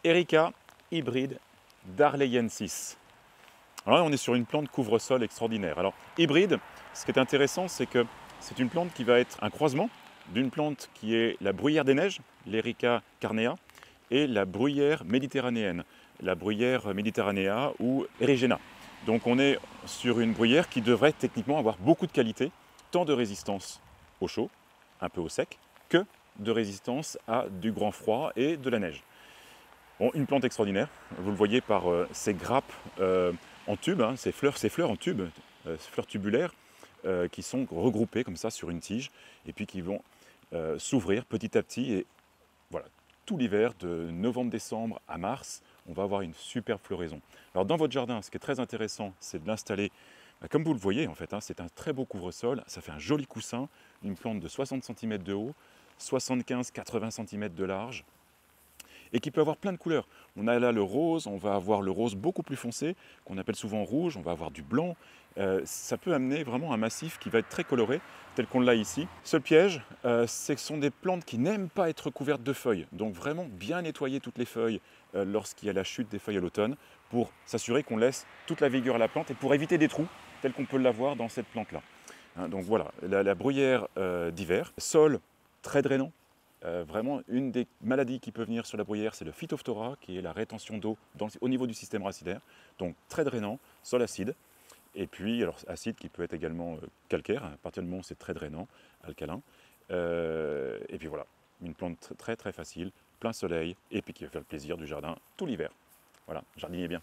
Erica hybride d'Arleyensis. Alors là, on est sur une plante couvre-sol extraordinaire. Alors, hybride, ce qui est intéressant, c'est que c'est une plante qui va être un croisement d'une plante qui est la bruyère des neiges, l'Erica carnea, et la bruyère méditerranéenne, la bruyère méditerranea ou Erigena. Donc on est sur une bruyère qui devrait techniquement avoir beaucoup de qualités, tant de résistance au chaud, un peu au sec, que de résistance à du grand froid et de la neige. Bon, une plante extraordinaire, vous le voyez par ces grappes en tube, hein, ces fleurs en tube, ces fleurs tubulaires, qui sont regroupées comme ça sur une tige, et puis qui vont s'ouvrir petit à petit. Et voilà, tout l'hiver, de novembre-décembre à mars, on va avoir une superbe floraison. Alors dans votre jardin, ce qui est très intéressant, c'est de l'installer, comme vous le voyez en fait, hein, c'est un très beau couvre-sol, ça fait un joli coussin, une plante de 60 cm de haut, 75-80 cm de large, et qui peut avoir plein de couleurs. On a là le rose, on va avoir le rose beaucoup plus foncé, qu'on appelle souvent rouge, on va avoir du blanc. Ça peut amener vraiment un massif qui va être très coloré, tel qu'on l'a ici. Seul piège, c'est que ce sont des plantes qui n'aiment pas être couvertes de feuilles. Donc vraiment bien nettoyer toutes les feuilles lorsqu'il y a la chute des feuilles à l'automne, pour s'assurer qu'on laisse toute la vigueur à la plante et pour éviter des trous, tels qu'on peut l'avoir dans cette plante-là. Hein, donc voilà, la bruyère d'hiver, sol très drainant. Vraiment, une des maladies qui peut venir sur la bruyère, c'est le phytophthora, qui est la rétention d'eau au niveau du système racinaire. Donc très drainant, sol acide. Et puis, alors acide qui peut être également calcaire, à partir du moment où c'est très drainant, alcalin. Et puis voilà, une plante très très facile, plein soleil, et puis qui va faire le plaisir du jardin tout l'hiver. Voilà, jardinez bien.